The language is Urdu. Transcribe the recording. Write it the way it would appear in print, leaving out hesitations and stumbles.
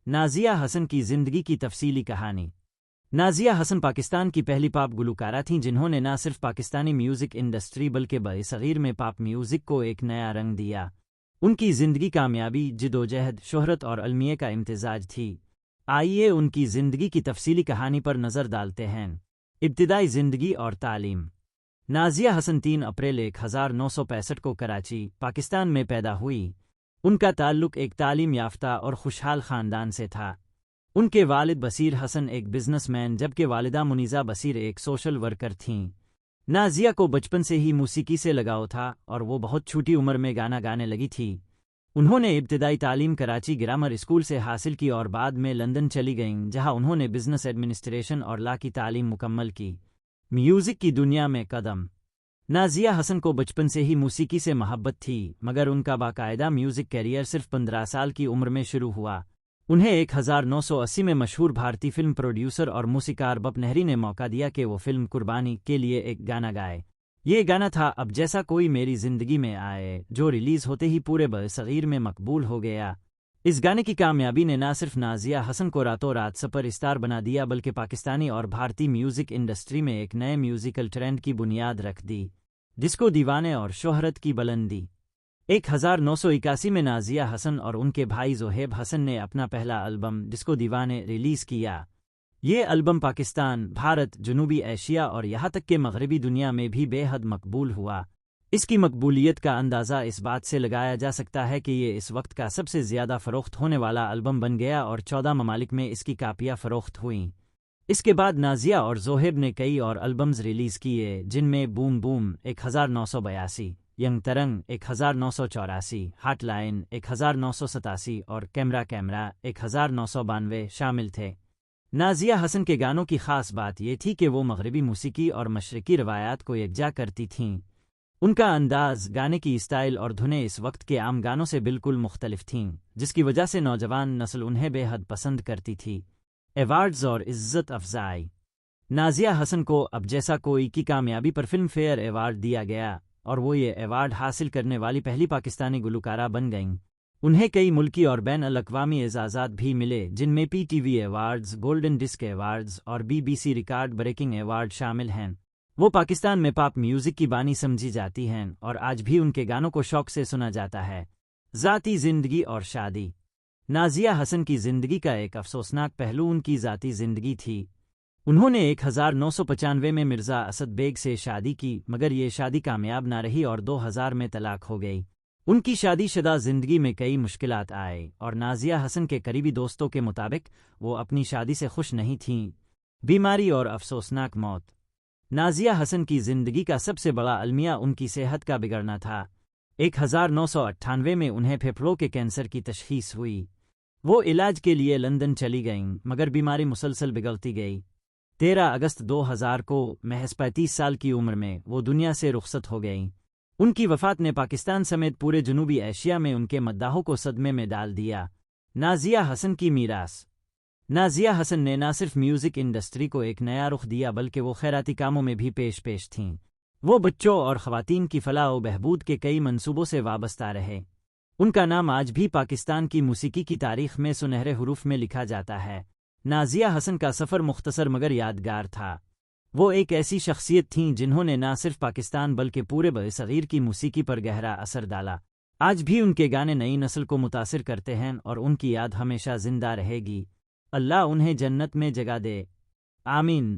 نازیہ حسن کی زندگی کی تفصیلی کہانی۔ نازیہ حسن پاکستان کی پہلی پاپ گلوکارہ تھیں جنہوں نے نہ صرف پاکستانی میوزک انڈسٹری بلکہ برصغیر میں پاپ میوزک کو ایک نیا رنگ دیا۔ ان کی زندگی کامیابی، جدوجہد، شہرت اور المیہ کا امتزاج تھی۔ آئیے ان کی زندگی کی تفصیلی کہانی پر نظر ڈالتے ہیں۔ ابتدائی زندگی اور تعلیم۔ نازیہ حسن 3 اپریل 1965 کو کراچی، پاکستان میں پیدا ہوئی۔ ان کا تعلق ایک تعلیم یافتہ اور خوشحال خاندان سے تھا۔ ان کے والد بصیر حسن ایک بزنس مین جبکہ والدہ منیزہ بصیر ایک سوشل ورکر تھیں۔ نازیہ کو بچپن سے ہی موسیقی سے لگاؤ تھا اور وہ بہت چھوٹی عمر میں گانا گانے لگی تھی۔ انہوں نے ابتدائی تعلیم کراچی گرامر اسکول سے حاصل کی اور بعد میں لندن چلی گئیں جہاں انہوں نے بزنس ایڈمنسٹریشن اور لا کی تعلیم مکمل کی۔ میوزک کی دنیا میں قدم۔ نازیہ حسن کو بچپن سے ہی موسیقی سے محبت تھی مگر ان کا باقاعدہ میوزک کیریئر صرف 15 سال کی عمر میں شروع ہوا۔ انہیں 1980 میں مشہور بھارتی فلم پروڈیوسر اور موسیقار بپ نہری نے موقع دیا کہ وہ فلم قربانی کے لیے ایک گانا گائے۔ یہ گانا تھا اب جیسا کوئی میری زندگی میں آئے، جو ریلیز ہوتے ہی پورے برصغیر میں مقبول ہو گیا۔ اس گانے کی کامیابی نے نہ صرف نازیہ حسن کو راتوں رات سپر اسٹار بنا دیا بلکہ پاکستانی اور بھارتی میوزک انڈسٹری میں ایک نئے میوزیکل ٹرینڈ کی بنیاد رکھ دی۔ ڈسکو دیوانے اور شہرت کی بلندی۔ 1981 میں نازیہ حسن اور ان کے بھائی زہیب حسن نے اپنا پہلا البم ڈسکو دیوانے ریلیز کیا۔ یہ البم پاکستان، بھارت، جنوبی ایشیا اور یہاں تک کہ مغربی دنیا میں بھی بے حد مقبول ہوا۔ اس کی مقبولیت کا اندازہ اس بات سے لگایا جا سکتا ہے کہ یہ اس وقت کا سب سے زیادہ فروخت ہونے والا البم بن گیا اور 14 ممالک میں اس کی کاپیاں فروخت ہوئیں۔ اس کے بعد نازیہ اور زہیب نے کئی اور البمز ریلیز کیے جن میں Boom Boom 1982، Young Tarang 1984، Hotline 1987 اور کیمرہ کیمرہ 1992 شامل تھے۔ نازیہ حسن کے گانوں کی خاص بات یہ تھی کہ وہ مغربی موسیقی اور مشرقی روایات کو یکجا کرتی تھیں۔ ان کا انداز، گانے کی اسٹائل اور دھنیں اس وقت کے عام گانوں سے بالکل مختلف تھیں جس کی وجہ سے نوجوان نسل انہیں بے حد پسند کرتی تھی۔ ایوارڈز اور عزت افزائی۔ نازیہ حسن کو اب جیسا کوئی کی کامیابی پر فلم فیئر ایوارڈ دیا گیا اور وہ یہ ایوارڈ حاصل کرنے والی پہلی پاکستانی گلوکارہ بن گئیں۔ انہیں کئی ملکی اور بین الاقوامی اعزازات بھی ملے جن میں P T V awards, golden disk awards اور BBC ریکارڈ بریکنگ ایوارڈ شامل ہیں۔ وہ پاکستان میں پاپ میوزک کی بانی سمجھی جاتی ہیں اور آج بھی ان کے گانوں کو شوق سے سنا جاتا ہے۔ ذاتی زندگی اور شادی۔ نازیہ حسن کی زندگی کا ایک افسوسناک پہلو ان کی ذاتی زندگی تھی۔ انہوں نے 1995 میں مرزا اسد بیگ سے شادی کی مگر یہ شادی کامیاب نہ رہی اور 2000 میں طلاق ہو گئی۔ ان کی شادی شدہ زندگی میں کئی مشکلات آئے اور نازیہ حسن کے قریبی دوستوں کے مطابق وہ اپنی شادی سے خوش نہیں تھیں۔ بیماری اور افسوسناک موت۔ نازیہ حسن کی زندگی کا سب سے بڑا المیہ ان کی صحت کا بگڑنا تھا۔ 1998 میں انہیں پھیپھڑوں کے کینسر کی تشخیص ہوئی۔ وہ علاج کے لیے لندن چلی گئیں مگر بیماری مسلسل بگڑتی گئی۔ 13 اگست 2000 کو محض 35 سال کی عمر میں وہ دنیا سے رخصت ہو گئیں۔ ان کی وفات نے پاکستان سمیت پورے جنوبی ایشیا میں ان کے مداحوں کو صدمے میں ڈال دیا۔ نازیہ حسن کی میراث۔ نازیہ حسن نے نہ صرف میوزک انڈسٹری کو ایک نیا رخ دیا بلکہ وہ خیراتی کاموں میں بھی پیش تھیں۔ وہ بچوں اور خواتین کی فلاح و بہبود کے کئی منصوبوں سے وابستہ رہے۔ ان کا نام آج بھی پاکستان کی موسیقی کی تاریخ میں سنہرے حروف میں لکھا جاتا ہے۔ نازیہ حسن کا سفر مختصر مگر یادگار تھا۔ وہ ایک ایسی شخصیت تھیں جنہوں نے نہ صرف پاکستان بلکہ پورے برصغیر کی موسیقی پر گہرا اثر ڈالا۔ آج بھی ان کے گانے نئی نسل کو متاثر کرتے ہیں اور ان کی یاد ہمیشہ زندہ رہے گی۔ اللہ انہیں جنت میں جگہ دے۔ آمین۔